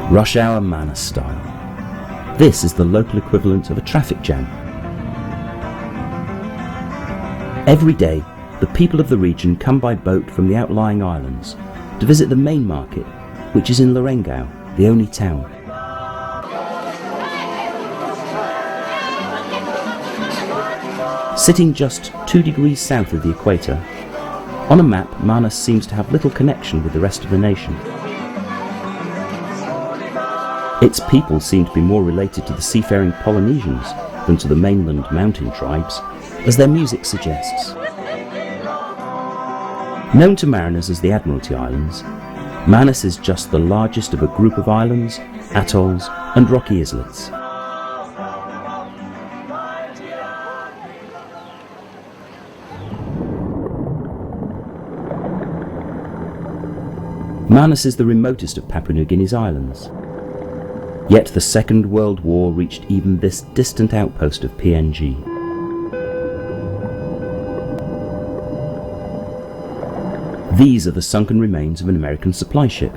Rush hour Manus style. This is the local equivalent of a traffic jam. Every day, the people of the region come by boat from the outlying islands to visit the main market, which is in Lorengau, the only town. Sitting just 2 degrees south of the equator, on a map Manus seems to have little connection with the rest of the nation. Its people seem to be more related to the seafaring Polynesians than to the mainland mountain tribes, as their music suggests. Known to mariners as the Admiralty Islands, Manus is just the largest of a group of islands, atolls and rocky islets. Manus is the remotest of Papua New Guinea's islands. Yet the Second World War reached even this distant outpost of PNG. These are the sunken remains of an American supply ship.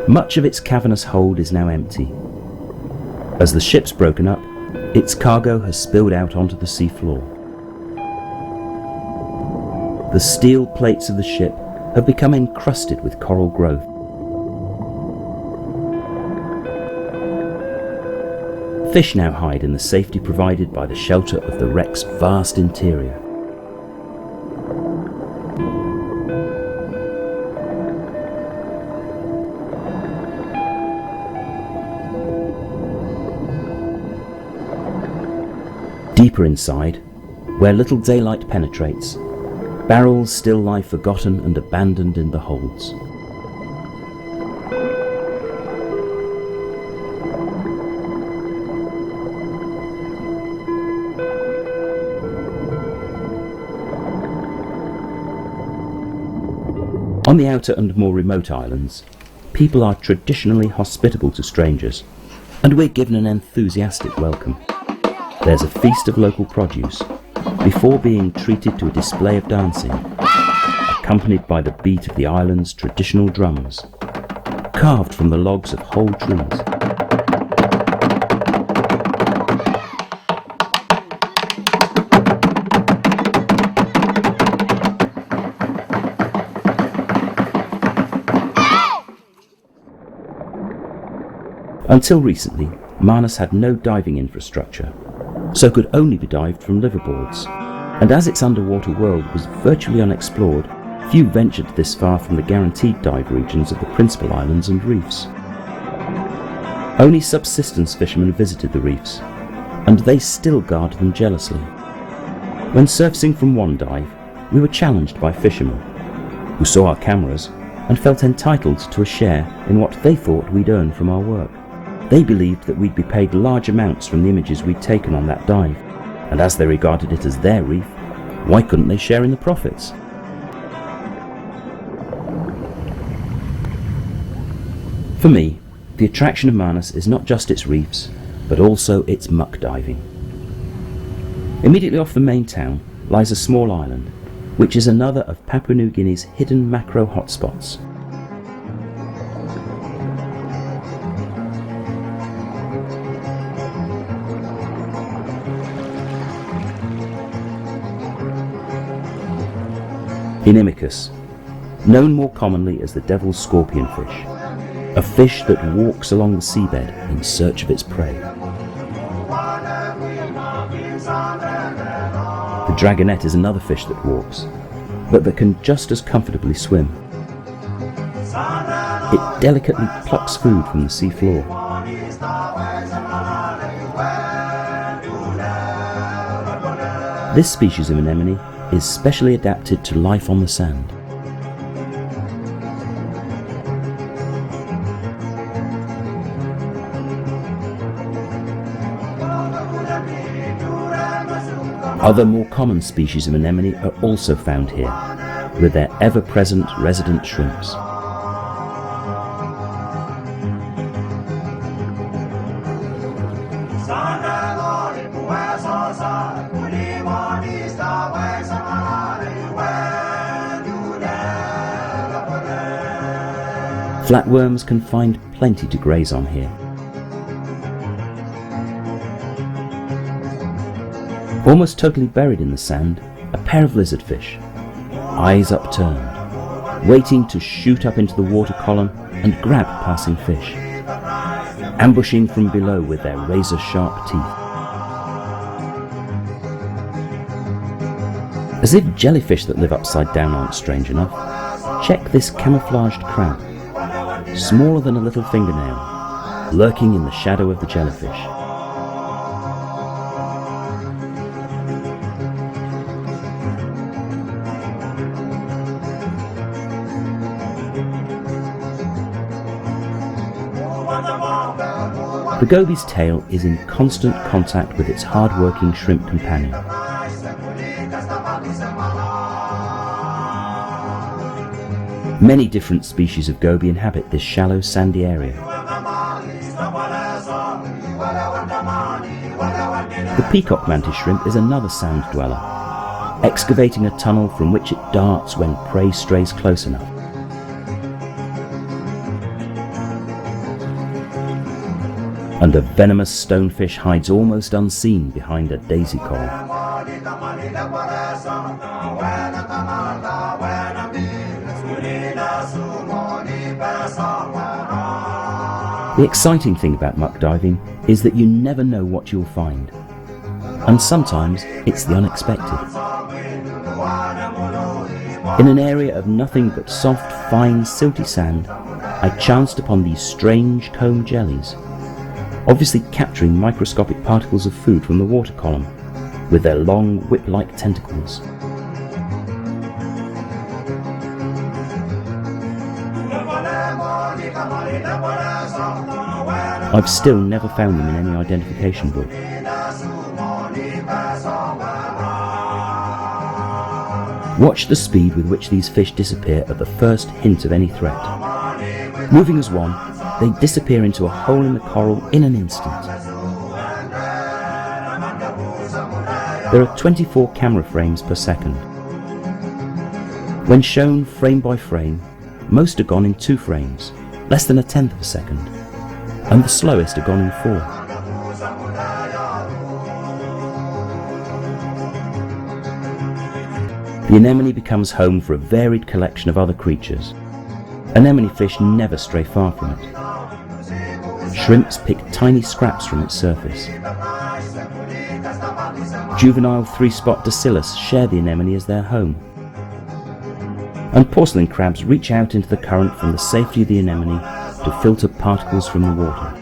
Much of its cavernous hold is now empty. As the ship's broken up, its cargo has spilled out onto the seafloor. The steel plates of the ship have become encrusted with coral growth. Fish now hide in the safety provided by the shelter of the wreck's vast interior. Deeper inside, where little daylight penetrates, barrels still lie forgotten and abandoned in the holds. On the outer and more remote islands, people are traditionally hospitable to strangers, and we're given an enthusiastic welcome. There's a feast of local produce, before being treated to a display of dancing, accompanied by the beat of the island's traditional drums, carved from the logs of whole trees. Until recently, Manus had no diving infrastructure, so could only be dived from liverboards, and as its underwater world was virtually unexplored, few ventured this far from the guaranteed dive regions of the principal islands and reefs. Only subsistence fishermen visited the reefs, and they still guarded them jealously. When surfacing from one dive, we were challenged by fishermen, who saw our cameras and felt entitled to a share in what they thought we'd earn from our work. They believed that we'd be paid large amounts from the images we'd taken on that dive, and as they regarded it as their reef, why couldn't they share in the profits? For me, the attraction of Manus is not just its reefs, but also its muck diving. Immediately off the main town lies a small island, which is another of Papua New Guinea's hidden macro hotspots. Inimicus, known more commonly as the devil's scorpionfish, a fish that walks along the seabed in search of its prey. The dragonet is another fish that walks, but that can just as comfortably swim. It delicately plucks food from the sea floor. This species of anemone is specially adapted to life on the sand. Other more common species of anemone are also found here, with their ever-present resident shrimps. Flatworms can find plenty to graze on here. Almost totally buried in the sand, a pair of lizardfish, eyes upturned, waiting to shoot up into the water column and grab passing fish, ambushing from below with their razor-sharp teeth. As if jellyfish that live upside down aren't strange enough, check this camouflaged crab, smaller than a little fingernail, lurking in the shadow of the jellyfish. The goby's tail is in constant contact with its hard-working shrimp companion. Many different species of goby inhabit this shallow, sandy area. The peacock mantis shrimp is another sand dweller, excavating a tunnel from which it darts when prey strays close enough. And a venomous stonefish hides almost unseen behind a daisy coral. The exciting thing about muck diving is that you never know what you'll find, and sometimes it's the unexpected. In an area of nothing but soft, fine, silty sand, I chanced upon these strange comb jellies, obviously capturing microscopic particles of food from the water column with their long whip-like tentacles. I've still never found them in any identification book. Watch the speed with which these fish disappear at the first hint of any threat. Moving as one, they disappear into a hole in the coral in an instant. There are 24 camera frames per second. When shown frame by frame, most are gone in 2 frames, less than a tenth of a second, and the slowest are gone in 4. The anemone becomes home for a varied collection of other creatures. Anemone fish never stray far from it. Shrimps pick tiny scraps from its surface. Juvenile 3-spot dacilus share the anemone as their home. And porcelain crabs reach out into the current from the safety of the anemone to filter particles from the water.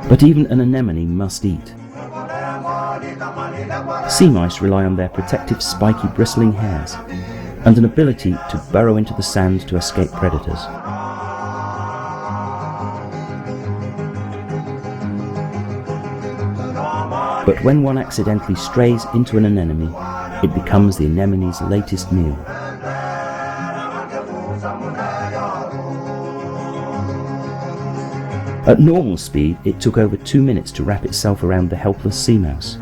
But even an anemone must eat. Sea mice rely on their protective spiky bristling hairs and an ability to burrow into the sand to escape predators. But when one accidentally strays into an anemone, it becomes the anemone's latest meal. At normal speed, it took over 2 minutes to wrap itself around the helpless sea mouse.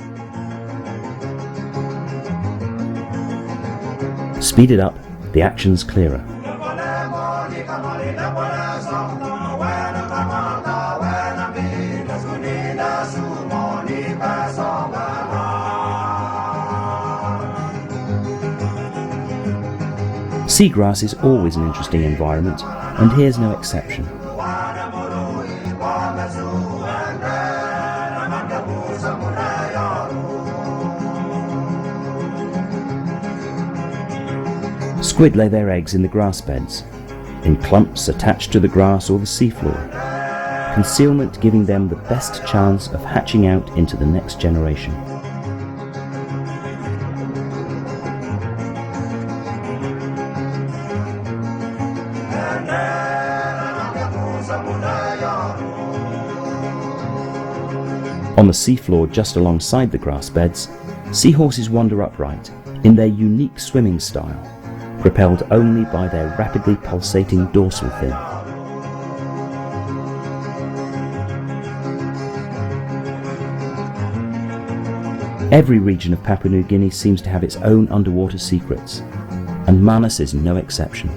Speeded up, the action's clearer. Seagrass is always an interesting environment, and here's no exception. Squid lay their eggs in the grass beds, in clumps attached to the grass or the seafloor, concealment giving them the best chance of hatching out into the next generation. On the seafloor just alongside the grass beds, seahorses wander upright in their unique swimming style, propelled only by their rapidly pulsating dorsal fin. Every region of Papua New Guinea seems to have its own underwater secrets, and Manus is no exception.